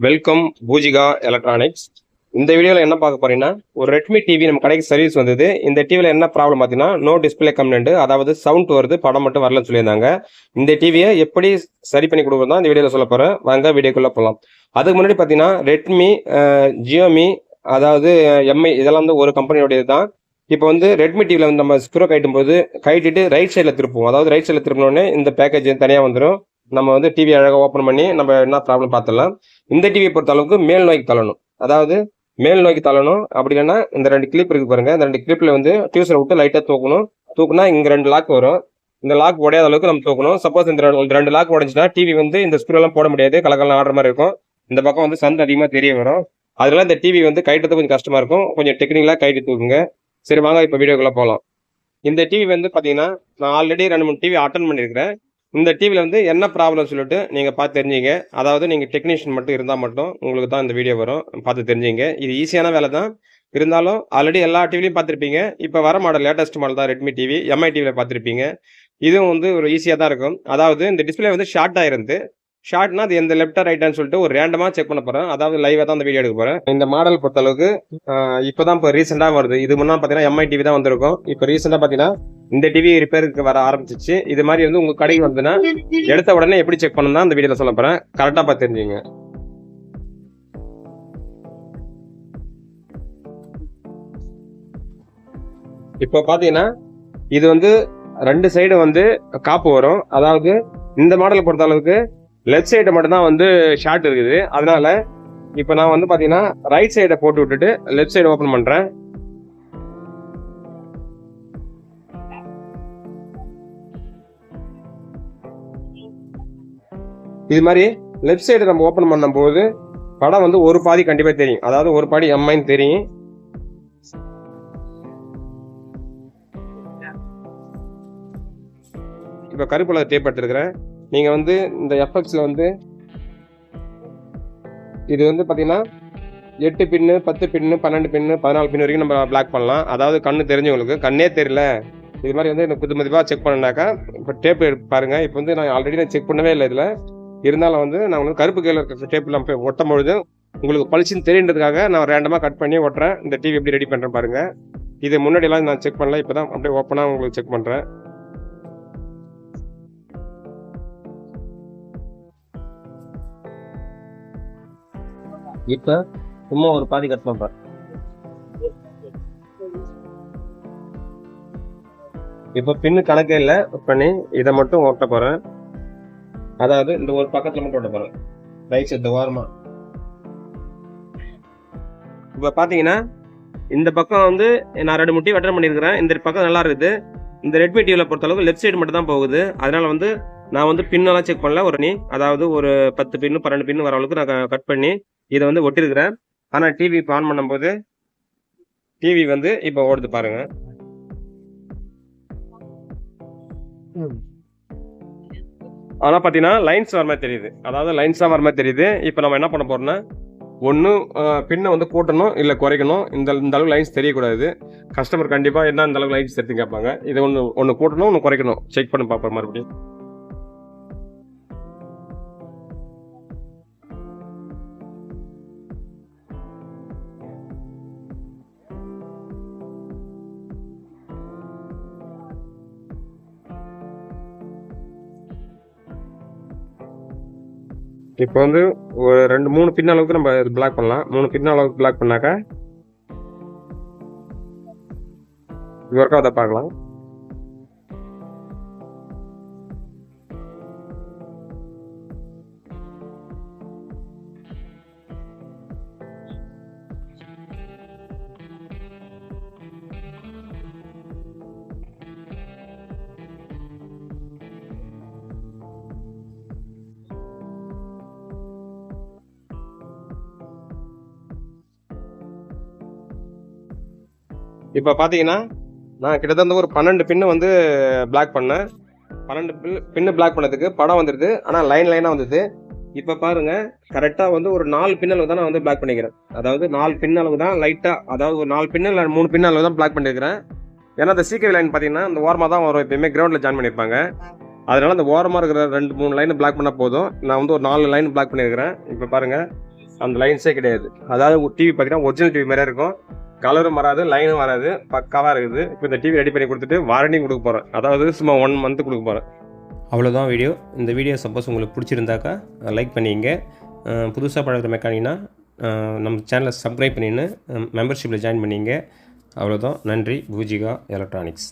Welcome Poojika electronics. இந்த வீடியோவில் என்ன பார்க்க போறீங்கன்னா, ஒரு ரெட்மி டிவி நம்ம கடைக்கு சர்வீஸ் வந்தது. இந்த டிவியில் என்ன ப்ராப்ளம் பார்த்தீங்கன்னா, நோ டிஸ்பிளே கம்ப்ளைண்ட், அதாவது சவுண்ட் வருது, படம் மட்டும் வரலன்னு சொல்லியிருந்தாங்க. இந்த டிவியை எப்படி சரி பண்ணி கொடுக்குறது தான் இந்த வீடியோவில் சொல்ல போகிறேன். வாங்க வீடியோக்குள்ளே போகலாம். அதுக்கு முன்னாடி பார்த்தீங்கன்னா, ரெட்மி, ஜியோமி, அதாவது எம்ஐ, இதெல்லாம் வந்து ஒரு கம்பெனியோடையது தான். இப்போ வந்து ரெட்மி டிவியில் வந்து நம்ம ஸ்க்ரூ கட்டும் போது கைட்டிட்டு ரைட் சைடில் திருப்புவோம். அதாவது ரைட் சைடில் திருப்பினோடனே இந்த பேக்கேஜ் தனியாக வந்துடும். நம்ம வந்து டிவி அழகாக ஓப்பன் பண்ணி நம்ம என்ன ப்ராப்ளம் பார்த்துடலாம். இந்த டிவியை பொறுத்த அளவுக்கு மேல் நோக்கி தள்ளணும். அதாவது மேல் நோக்கி தள்ளணும். அப்படி இல்லைன்னா இந்த 2 கிளிப் இருக்கு பாருங்க. இந்த 2 கிளிப்ல வந்து டியூசரை விட்டு லைட்டாக தூக்கணும். தூக்குனா இங்கே 2 லாக் வரும். இந்த லாக் உடையாத அளவுக்கு நம்ம தூக்கணும். சப்போஸ் இந்த 2 லாக் உடஞ்சுன்னா டிவி வந்து இந்த ஸ்க்ரூ எல்லாம் போட முடியாது, கலக்கெல்லாம் ஆடுற மாதிரி இருக்கும். இந்த பக்கம் வந்து சந்து அதிகமாக தெரிய வரும். அதனால இந்த டிவி வந்து கைட்டுறது கொஞ்சம் கஷ்டமா இருக்கும். கொஞ்சம் டெக்னிக்கலாக கைட்டு தூக்குங்க. சரி வாங்க இப்போ வீடியோக்குள்ளே போகலாம். இந்த டிவி வந்து பார்த்தீங்கன்னா, நான் ஆல்ரெடி 2-3 டிவி அட்டன் பண்ணியிருக்கிறேன். இந்த டிவியில் வந்து என்ன ப்ராப்ளம் சொல்லிட்டு நீங்கள் பார்த்து தெரிஞ்சுங்க. அதாவது நீங்கள் டெக்னீஷியன் மட்டும் இருந்தால் மட்டும் உங்களுக்கு தான் இந்த வீடியோ வரும். பார்த்து தெரிஞ்சுங்க. இது ஈஸியான வேலை தான். இருந்தாலும் ஆல்ரெடி எல்லா டிவிலையும் பார்த்துருப்பீங்க. இப்போ வர மாடல் லேட்டஸ்ட் மாடல் தான் ரெட்மி டிவி. எம்ஐ டிவியில் பார்த்துருப்பீங்க. இதுவும் வந்து ஒரு ஈஸியாக தான் இருக்கும். அதாவது இந்த டிஸ்பிளே வந்து ஷார்ட் ஆயிருந்து. ஷார்ட்னா அது எந்த லெஃப்டா ரைட்டான்னு சொல்லிட்டு ஒரு ரேண்டமாக செக் பண்ண போகிறேன். அதாவது லைவாக தான் அந்த வீடியோ எடுக்க போகிறேன். இந்த மாடல் பொறுத்தளவுக்கு இப்போ ரீசெண்டாக வருது. இது முன்னா பார்த்தீங்கன்னா எம்ஐ டிவி தான் வந்திருக்கும். இப்போ ரீசெண்டாக பார்த்தீங்கன்னா இந்த டிவி ரிப்பேருக்கு வர ஆரம்பிச்சிச்சு. இது மாதிரி வந்து உங்கள் கடைக்கு வந்ததுன்னா எடுத்த உடனே எப்படி செக் பண்ணணும் தான் இந்த வீடியோவில் சொல்ல போகிறேன். கரெக்டாக பார்த்து தெரிஞ்சுங்க. இப்போ பார்த்தீங்கன்னா இது வந்து 2 சைடு வந்து காப்பு வரும். அதாவது இந்த மாடலை பொறுத்த அளவுக்கு லெஃப்ட் சைடு மட்டும் தான் வந்து ஷார்ட் இருக்குது. அதனால இப்போ நான் வந்து பார்த்தீங்கன்னா ரைட் சைடை போட்டு விட்டுட்டு லெஃப்ட் சைடு ஓப்பன் பண்ணுறேன். இது மாதிரி லெஃப்ட் சைடு நம்ம ஓப்பன் பண்ணும்போது படம் வந்து ஒரு பாதி கண்டிப்பாக தெரியும். அதாவது ஒரு பாதி எம்ஐன்னு தெரியும். இப்போ கருப்புல டேப் எடுத்துருக்கிறேன். நீங்கள் வந்து இந்த எஃப்எக்ஸில் வந்து இது வந்து பார்த்தீங்கன்னா 8 பின்னு, 10 பின்னு, 12 பின்னு, 14 பின் வரைக்கும் நம்ம பிளாக் பண்ணலாம். அதாவது கண்ணு தெரிஞ்சவங்களுக்கு. கண்ணே தெரியல, இது மாதிரி வந்து எனக்கு புது மதிப்பாக செக் பண்ணனாக்கா இப்போ டேப் பாருங்கள். இப்போ வந்து நான் ஆல்ரெடி செக் பண்ணவே இல்லை இதில். இருந்தாலும் வந்து நான் வந்து கருப்பு கையில் இருக்கிற டேப்பில் நம்ம ஒட்டும் பொழுது உங்களுக்கு பளிச்சுன்னு தெரியுன்றதுக்காக நான் ரேண்டமாக கட் பண்ணி ஒட்டுறேன். இந்த டிவி எப்படி ரெடி பண்ணுறேன் பாருங்கள். இது முன்னாடியெல்லாம் நான் செக் பண்ணல, இப்போ தான் அப்படியே ஓப்பனாக உங்களுக்கு செக் பண்ணுறேன். இப்போ சும்மா ஒரு பாதி கட் பண்ணுறேன். இப்போ பின்னு கணக்கே இல்லை பண்ணி இதை மட்டும் ஒட்ட போகிறேன். அதாவது இந்த ஒரு பக்கத்தில் மட்டும் ஒட்ட போகிறேன், ரைட் சைடு ஓரமாக. இப்போ பார்த்தீங்கன்னா இந்த பக்கம் வந்து நான் 2 முட்டி வெட்டர் பண்ணியிருக்கிறேன். இந்த பக்கம் நல்லா இருக்குது. இந்த ரெட்மி டிவியில் பொறுத்தளவுக்கு லெஃப்ட் சைடு மட்டும் தான் போகுது. அதனால வந்து நான் வந்து பின்னெல்லாம் செக் பண்ணல. அதாவது ஒரு 10 பின்னு 12 பின்னு வர அளவுக்கு நான் கட் பண்ணி இதை வந்து ஒட்டிருக்கிறேன். ஆனால் டிவி இப்போ ஆன் பண்ணும்போது டிவி வந்து இப்போ ஓடுது பாருங்க. ஆனால் பார்த்தீங்கன்னா லைன்ஸ் வர மாதிரி தெரியுது. அதாவது லைன்ஸாக வர மாதிரி தெரியுது. இப்போ நம்ம என்ன பண்ண போறோம்னா, ஒன்று பின்னை வந்து கூட்டணும், இல்லை குறைக்கணும். இந்த அளவுக்கு லைன்ஸ் தெரியக்கூடாது. கஸ்டமர் கண்டிப்பாக என்ன இந்த அளவுக்கு லைன்ஸ் எடுத்து கேட்பாங்க. இதை ஒன்று கூட்டணும், ஒன்று குறைக்கணும். செக் பண்ணி பார்ப்போம் மறுபடியும். இப்போ வந்து ஒரு 2-3 பின் அளவுக்கு நம்ம பிளாக் பண்ணலாம். 3 பின் அளவுக்கு பிளாக் பண்ணாக்கா இது ஒர்க் ஆகுதா பார்க்கலாம். இப்போ பார்த்தீங்கன்னா நான் கிட்டத்தட்ட ஒரு 12 பின்னு வந்து பிளாக் பண்ணேன். 12 பின்னு பிளாக் பண்ணதுக்கு படம் வந்துடுது. ஆனால் லைனாக வந்தது. இப்போ பாருங்க, கரெக்டாக வந்து ஒரு 4 பின் அளவு தான் நான் வந்து பிளாக் பண்ணிக்கிறேன். அதாவது 4 பின் அளவு தான் லைட்டாக, அதாவது ஒரு 4 பின்னு இல்லை 3 பின் அளவு தான் பிளாக் பண்ணியிருக்கிறேன். ஏன்னா அந்த சீக்கிரம் லைன் பார்த்தீங்கன்னா இந்த ஓரமாக தான் வரும். எப்பயுமே கிரவுண்டில் ஜாயின் பண்ணியிருப்பாங்க. அதனால அந்த ஓரமாக இருக்கிற 2-3 லைன் பிளாக் பண்ணால் போதும். நான் வந்து ஒரு 4 லைன் பிளாக் பண்ணியிருக்கிறேன். இப்போ பாருங்கள், அந்த லைன்ஸே கிடையாது. அதாவது டிவி பார்த்தீங்கன்னா ஒரிஜினல் டிவி மாதிரியே இருக்கும், கலரும் வராது, லைனும் வராது, பக்காவாக இருக்குது. இப்போ இந்த டிவி ரெடி பண்ணி கொடுத்துட்டு வாரண்டியும் கொடுக்க போகிறேன், அதாவது சும்மா 1 மந்த் கொடுக்க போகிறேன். அவ்வளோதான் வீடியோ. இந்த வீடியோ சப்போஸ் உங்களுக்கு பிடிச்சிருந்தாக்கா லைக் பண்ணிங்க. புதுசாக பழகிற மெக்கானிக்னா நம்ம சேனலை சப்ஸ்கிரைப் பண்ணின்னு மெம்பர்ஷிப்பில் ஜாயின் பண்ணிங்க. அவ்வளோதான். நன்றி. பூஜிகா எலக்ட்ரானிக்ஸ்.